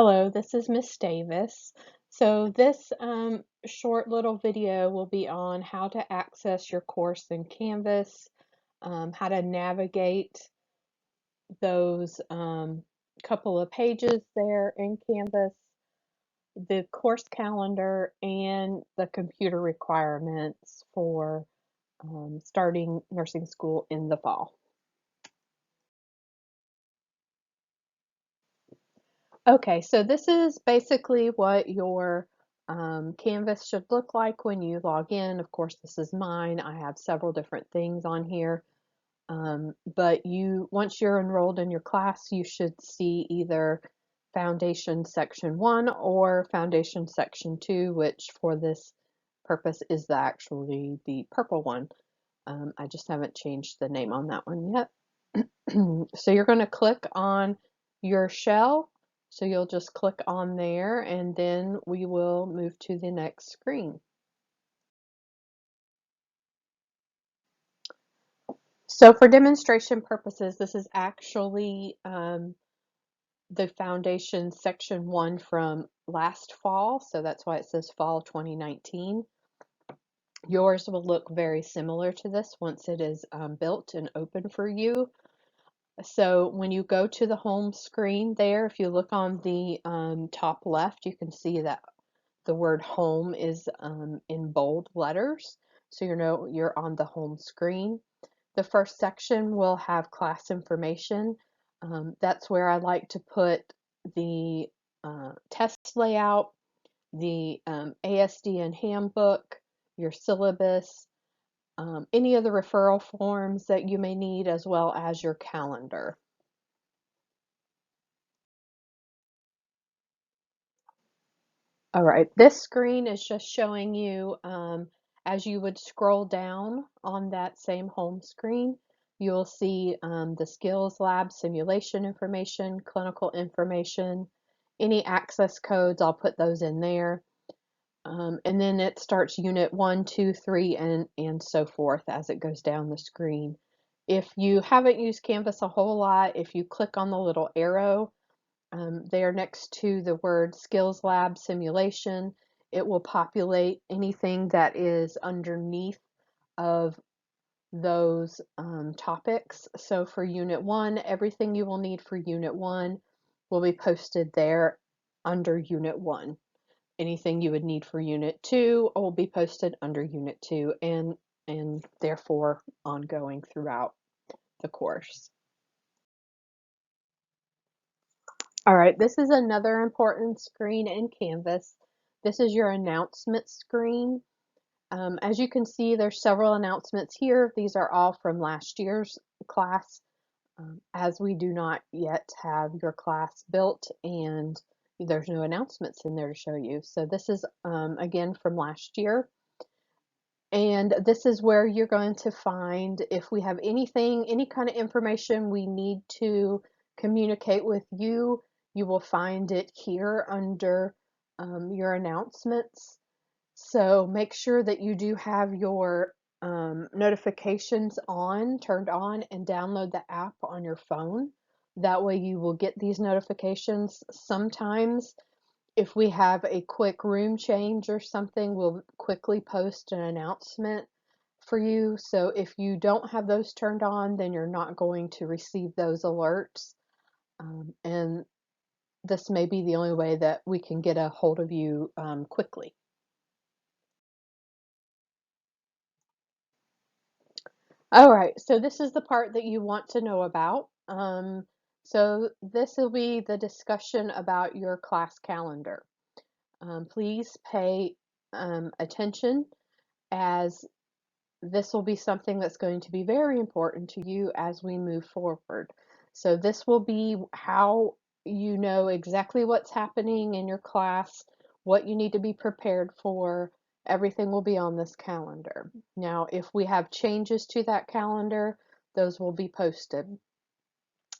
Hello, this is Miss Davis. So this short little video will be on how to access your course in Canvas, how to navigate those couple of pages there in Canvas, the course calendar, and the computer requirements for starting nursing school in the fall. Okay, so this is basically what your Canvas should look like when you log in. Of course, this is mine. I have several different things on here. But once you're enrolled in your class, you should see either Foundation Section 1 or Foundation Section 2, which for this purpose is actually the purple one. I just haven't changed the name on that one yet. So you're going to click on your shell. So you'll just click on there and then we will move to the next screen. So for demonstration purposes, this is actually the Foundation Section 1 from last fall. So that's why it says Fall 2019. Yours will look very similar to this once it is built and open for you. So when you go to the home screen there, if you look on the top left, you can see that the word home is in bold letters. So you know you're on the home screen. The first section will have class information. That's where I like to put the test layout, the ASDN handbook, your syllabus, any of the referral forms that you may need, as well as your calendar. All right, this screen is just showing you as you would scroll down on that same home screen, you'll see the skills lab simulation information, clinical information, any access codes, I'll put those in there. And then it starts unit 1, 2, 3, and so forth as it goes down the screen. If you haven't used Canvas a whole lot, if you click on the little arrow, there next to the word Skills Lab Simulation, it will populate anything that is underneath of those topics. So for Unit 1, everything you will need for Unit 1 will be posted there under Unit 1. Anything you would need for Unit 2 will be posted under Unit 2 and therefore ongoing throughout the course. All right, this is another important screen in Canvas. This is your announcement screen. As you can see, there's several announcements here. These are all from last year's class, as we do not yet have your class built and there's no announcements in there to show you. So this is, again, from last year. And this is where you're going to find if we have anything, any kind of information we need to communicate with you, you will find it here under your announcements. So make sure that you do have your notifications turned on, and download the app on your phone. That way you will get these notifications. Sometimes if we have a quick room change or something, we'll quickly post an announcement for you. So if you don't have those turned on, then you're not going to receive those alerts. And this may be the only way that we can get a hold of you quickly. All right, so this is the part that you want to know about. So this will be the discussion about your class calendar. Please pay attention, as this will be something that's going to be very important to you as we move forward. So this will be how you know exactly what's happening in your class, what you need to be prepared for. Everything will be on this calendar. Now, if we have changes to that calendar, those will be posted.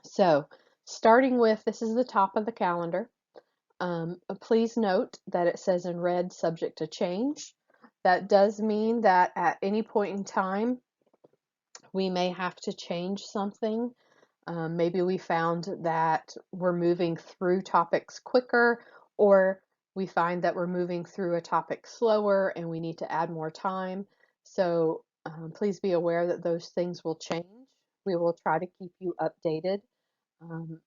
So starting with, this is the top of the calendar. Please note that it says in red, subject to change. That does mean that at any point in time, we may have to change something. Maybe we found that we're moving through topics quicker, or we find that we're moving through a topic slower and we need to add more time. So please be aware that those things will change. We will try to keep you updated, um,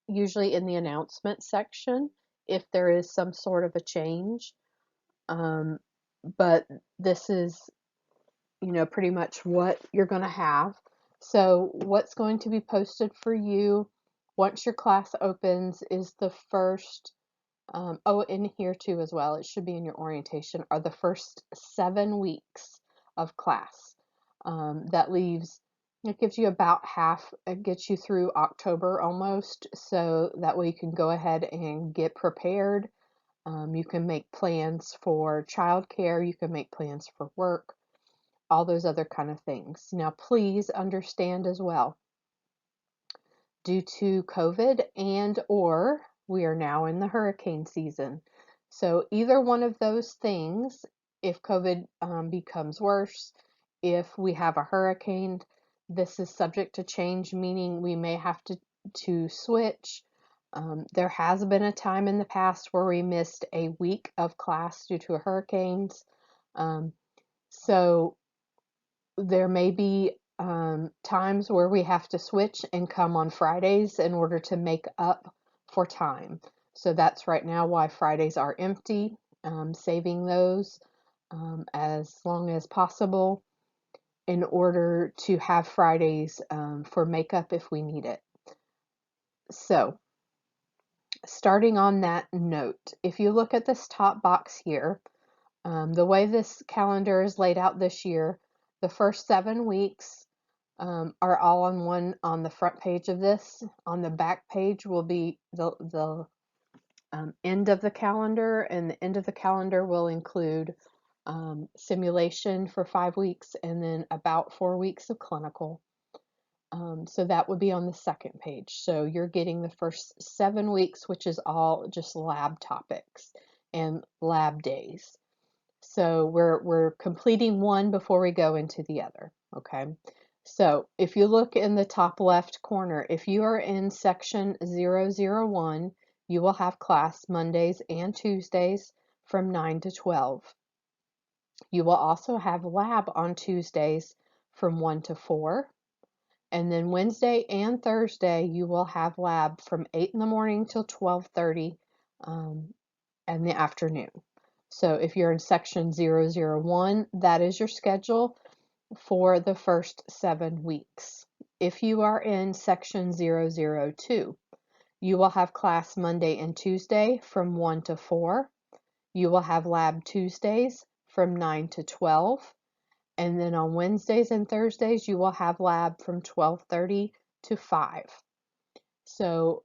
usually in the announcement section if there is some sort of a change. Um, but this is, pretty much what you're going to have. So what's going to be posted for you once your class opens is the first, oh, in here too as well, it should be in your orientation, are the first 7 weeks of class. That leaves, it gives you about half, it gets you through October almost, so that way you can go ahead and get prepared. You can make plans for childcare, you can make plans for work, all those other kind of things. Now, please understand as well, due to COVID or we are now in the hurricane season. So either one of those things, if COVID becomes worse, if we have a hurricane, this is subject to change, meaning we may have to switch. There has been a time in the past where we missed a week of class due to hurricanes. So there may be times where we have to switch and come on Fridays in order to make up for time. So that's right now why Fridays are empty, saving those as long as possible in order to have Fridays for makeup if we need it. So starting on that note, if you look at this top box here, the way this calendar is laid out this year, the first 7 weeks are all on the front page of this. On the back page will be the end of the calendar, and the end of the calendar will include simulation for 5 weeks and then about 4 weeks of clinical. So that would be on the second page. So you're getting the first 7 weeks, which is all just lab topics and lab days. So we're completing one before we go into the other, okay? So if you look in the top left corner, if you are in section 001, you will have class Mondays and Tuesdays from 9 to 12. You will also have lab on Tuesdays from 1 to 4. And then Wednesday and Thursday, you will have lab from 8 in the morning till 12:30 in the afternoon. So if you're in section 001, that is your schedule for the first 7 weeks. If you are in section 002, you will have class Monday and Tuesday from 1 to 4. You will have lab Tuesdays from 9 to 12. And then on Wednesdays and Thursdays, you will have lab from 12:30 to 5. So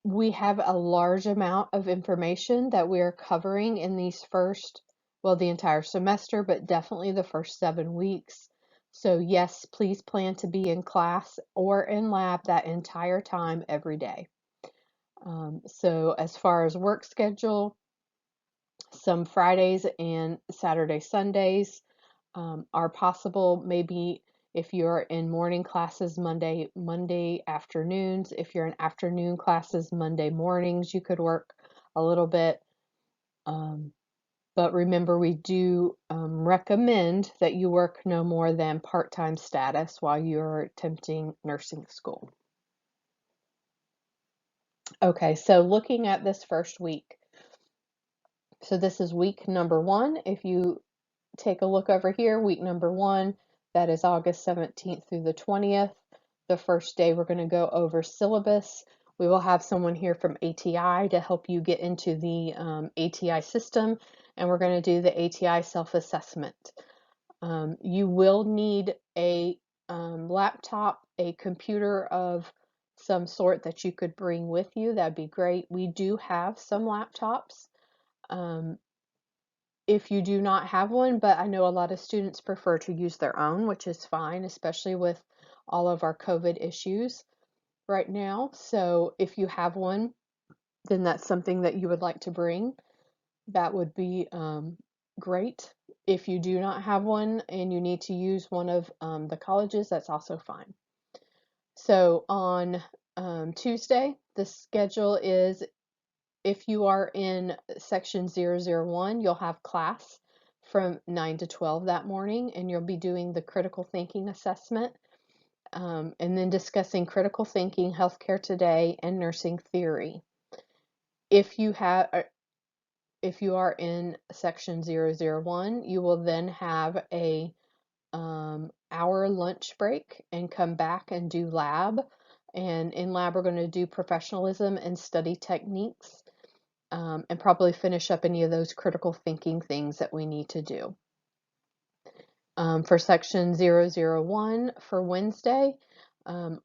we have a large amount of information that we are covering in these first, well, the entire semester, but definitely the first 7 weeks. So yes, please plan to be in class or in lab that entire time every day. So as far as work schedule, some Fridays and Saturday, Sundays are possible. Maybe if you're in morning classes, Monday afternoons. If you're in afternoon classes, Monday mornings, you could work a little bit. But remember, we do recommend that you work no more than part-time status while you're attempting nursing school. Okay, so looking at this first week. So this is week number 1. If you take a look over here, week number 1, that is August 17th through the 20th. The first day we're going to go over syllabus. We will have someone here from ATI to help you get into the ATI system, and we're going to do the ATI self-assessment. You will need a laptop, a computer of some sort that you could bring with you. That'd be great. We do have some laptops. If you do not have one, but I know a lot of students prefer to use their own, which is fine, especially with all of our COVID issues right now. So if you have one, then that's something that you would like to bring. That would be great. If you do not have one and you need to use one of the colleges, that's also fine. So on Tuesday, the schedule is, if you are in section 001, you'll have class from 9 to 12 that morning, and you'll be doing the critical thinking assessment, and then discussing critical thinking, healthcare today, and nursing theory. If you are in section 001, you will then have a hour lunch break and come back and do lab. And in lab, we're going to do professionalism and study techniques, and probably finish up any of those critical thinking things that we need to do. For section 001 for Wednesday,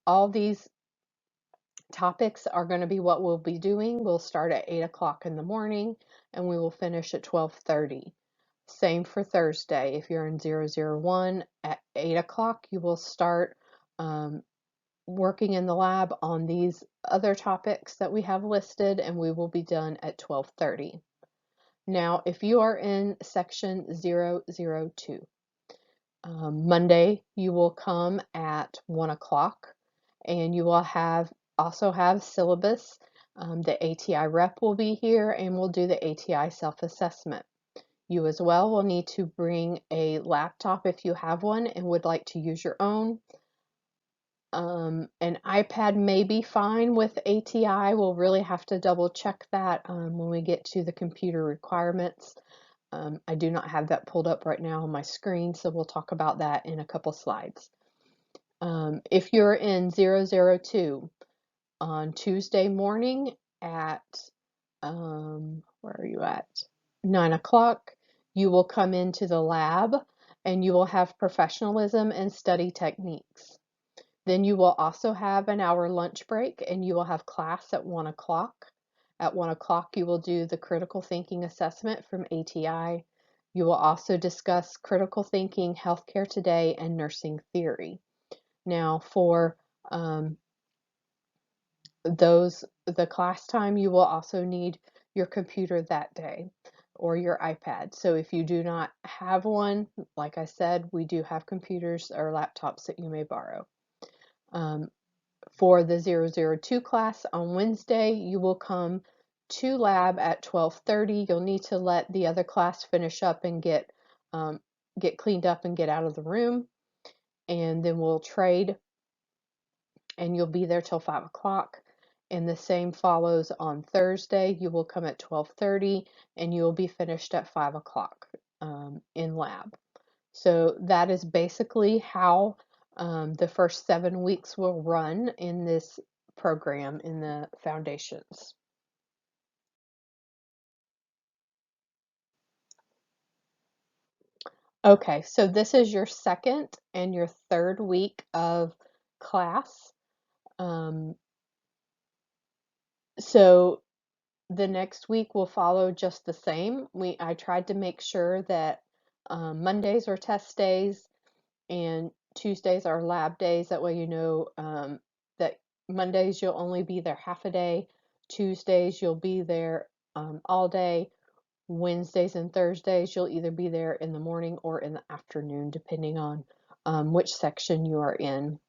all these topics are going to be what we'll be doing. We'll start at 8 o'clock in the morning and we will finish at 12:30. Same for Thursday. If you're in 001 at 8 o'clock, you will start working in the lab on these other topics that we have listed, and we will be done at 12:30. Now, if you are in section 002, Monday you will come at 1 o'clock, and you will also have syllabus. The ATI rep will be here and we'll do the ATI self-assessment. You as well will need to bring a laptop if you have one and would like to use your own. An iPad may be fine with ATI. We'll really have to double check that when we get to the computer requirements. I do not have that pulled up right now on my screen, so we'll talk about that in a couple slides. If you're in 002 on Tuesday morning at, where are you at? 9 o'clock, you will come into the lab and you will have professionalism and study techniques. Then you will also have an hour lunch break and you will have class at 1 o'clock. At 1 o'clock, you will do the critical thinking assessment from ATI. You will also discuss critical thinking, healthcare today, and nursing theory. Now, for the class time, you will also need your computer that day or your iPad. So if you do not have one, like I said, we do have computers or laptops that you may borrow. For the 002 class on Wednesday, you will come to lab at 12:30. You'll need to let the other class finish up and get cleaned up and get out of the room, and then we'll trade, and you'll be there till 5 o'clock. And the same follows on Thursday. You will come at 12:30 and you will be finished at 5 o'clock in lab. So that is basically how the first 7 weeks will run in this program in the foundations. Okay, so this is your second and your third week of class. So the next week will follow just the same. I tried to make sure that Mondays are test days and Tuesdays are lab days. That way you know that Mondays you'll only be there half a day, Tuesdays you'll be there all day, Wednesdays and Thursdays you'll either be there in the morning or in the afternoon, depending on which section you are in.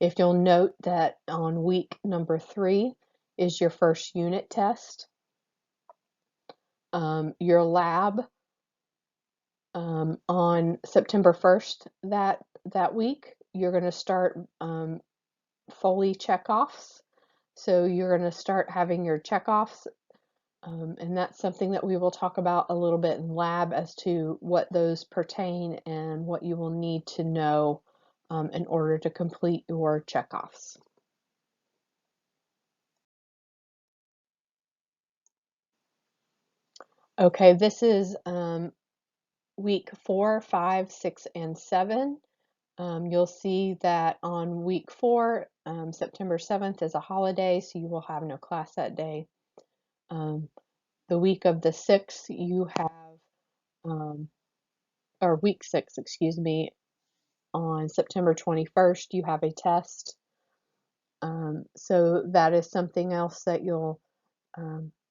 If you'll note that on week number 3 is your first unit test. Your lab on September 1st that week, you're going to start Foley checkoffs. So you're going to start having your checkoffs, and that's something that we will talk about a little bit in lab as to what those pertain and what you will need to know in order to complete your checkoffs. Okay, this is week 4, 5, 6, and 7. You'll see that on week 4, September 7th is a holiday, so you will have no class that day. The week of the 6th, you have, or week 6, excuse me, on September 21st, you have a test. So that is something else that you'll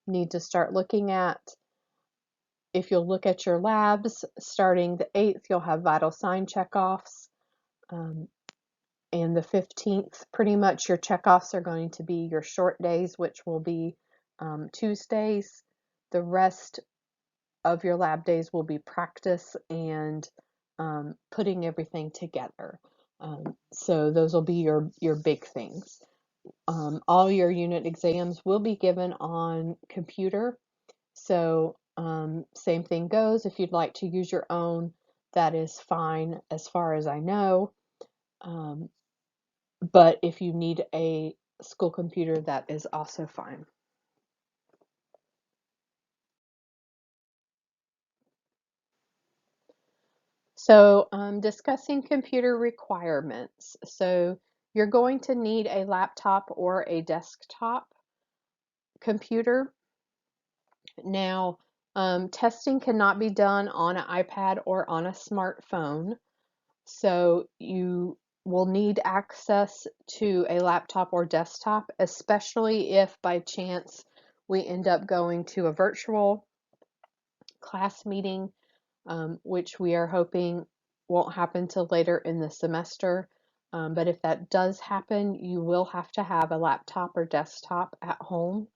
need to start looking at. If you'll look at your labs, starting the 8th, you'll have vital sign checkoffs. and the 15th, pretty much your checkoffs are going to be your short days, which will be Tuesdays. The rest of your lab days will be practice and putting everything together. So those will be your big things. All your unit exams will be given on computer. So same thing goes. If you'd like to use your own, that is fine as far as I know. Um, but if you need a school computer, that is also fine. So discussing computer requirements. So you're going to need a laptop or a desktop computer. Now, testing cannot be done on an iPad or on a smartphone. So you will need access to a laptop or desktop, especially if by chance we end up going to a virtual class meeting, which we are hoping won't happen till later in the semester. But if that does happen, you will have to have a laptop or desktop at home.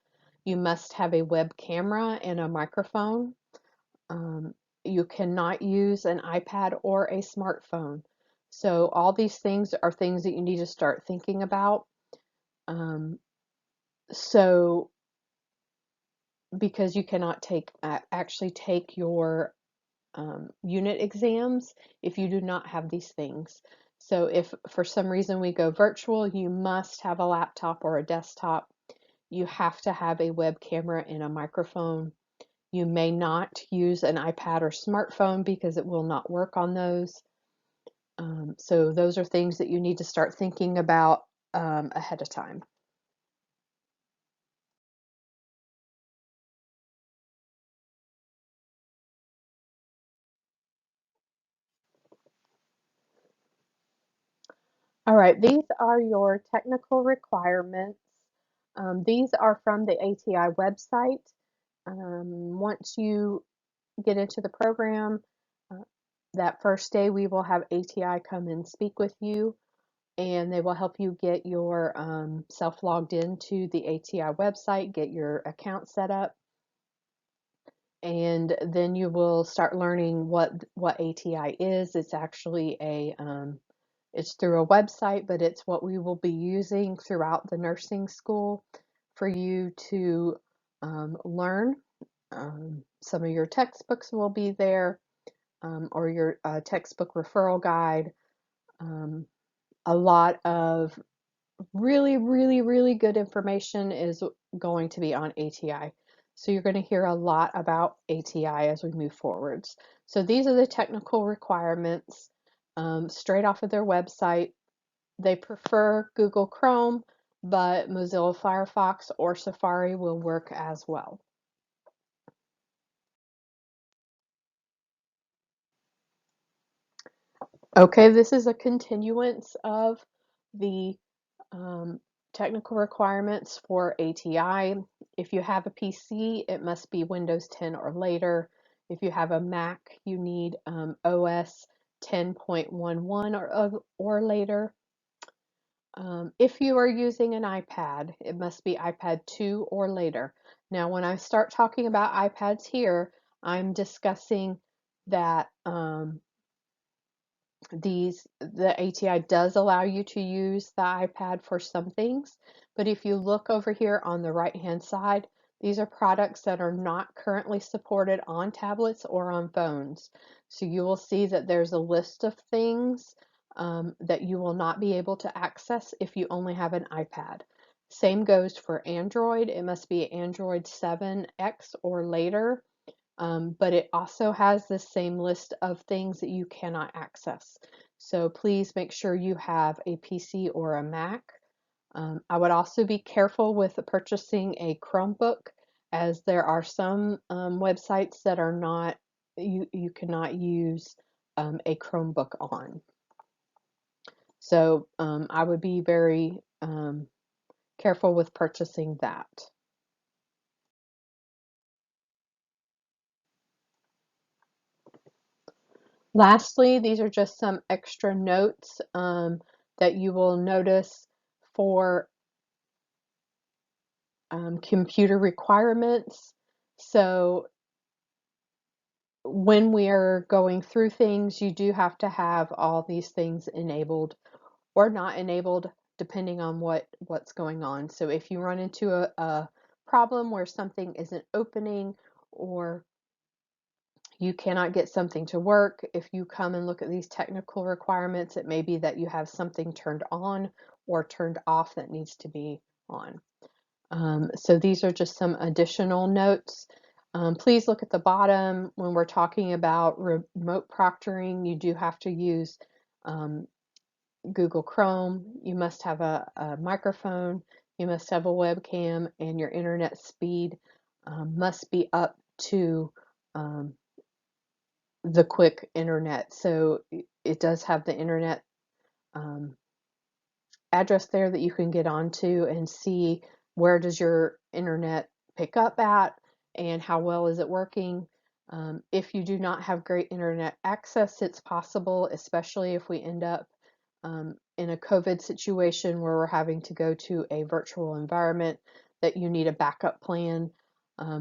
You must have a web camera and a microphone. Um, you cannot use an iPad or a smartphone. So all these things are things that you need to start thinking about. Um, so because you cannot actually take your unit exams if you do not have these things. So if for some reason we go virtual, you must have a laptop or a desktop. You have to have a web camera and a microphone. You may not use an iPad or smartphone because it will not work on those. So those are things that you need to start thinking about ahead of time. All right, these are your technical requirements. These are from the ATI website. Once you get into the program, uh, that first day we will have ATI come and speak with you, and they will help you get your self logged into the ATI website, get your account set up, and then you will start learning what ATI is. It's actually it's through a website, but it's what we will be using throughout the nursing school for you to learn. Some of your textbooks will be there, or your textbook referral guide. Um, a lot of really, really, really good information is going to be on ATI. So you're going to hear a lot about ATI as we move forwards. So these are the technical requirements straight off of their website. They prefer Google Chrome, but Mozilla Firefox or Safari will work as well. Okay, this is a continuance of the um, technical requirements for ATI. If you have a PC, it must be Windows 10 or later. If you have a Mac, you need OS 10.11 or later. If you are using an iPad, it must be iPad 2 or later. Now, when I start talking about iPads here, I'm discussing that the ATI does allow you to use the iPad for some things, but if you look over here on the right hand side, these are products that are not currently supported on tablets or on phones. So you will see that there's a list of things that you will not be able to access if you only have an iPad. Same goes for Android. It must be Android 7X or later. But it also has the same list of things that you cannot access. So please make sure you have a PC or a Mac. I would also be careful with purchasing a Chromebook, as there are some websites that are not, you cannot use a Chromebook on. So I would be very careful with purchasing that. Lastly, these are just some extra notes. that you will notice for computer requirements. So when we are going through things, you do have to have all these things enabled or not enabled depending on what's going on. So if you run into a problem where something isn't opening or you cannot get something to work, if you come and look at these technical requirements, it may be that you have something turned on or turned off that needs to be on. So these are just some additional notes. Please look at the bottom when we're talking about remote proctoring. You do have to use Google Chrome. You must have a microphone. You must have a webcam, and your internet speed must be up to um, the quick internet. So it does have the internet um, address there that you can get onto and see where does your internet pick up at and how well is it working. If you do not have great internet access, it's possible, especially if we end up in a COVID situation where we're having to go to a virtual environment, that you need a backup plan,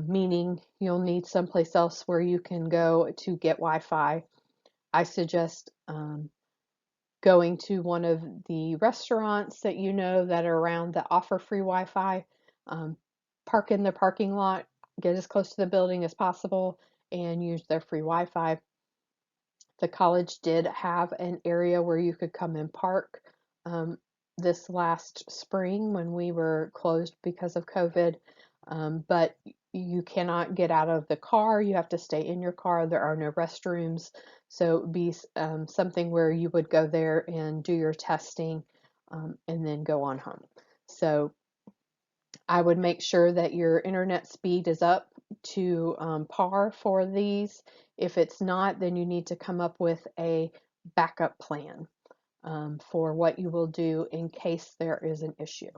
meaning you'll need someplace else where you can go to get Wi-Fi. I suggest going to one of the restaurants that you know that are around that offer free Wi-Fi. Um, Park in the parking lot, get as close to the building as possible, and use their free Wi-Fi. The college did have an area where you could come and park this last spring when we were closed because of COVID, but you cannot get out of the car. You have to stay in your car. There are no restrooms. So it would be something where you would go there and do your testing and then go on home. So I would make sure that your internet speed is up to par for these. If it's not, then you need to come up with a backup plan for what you will do in case there is an issue.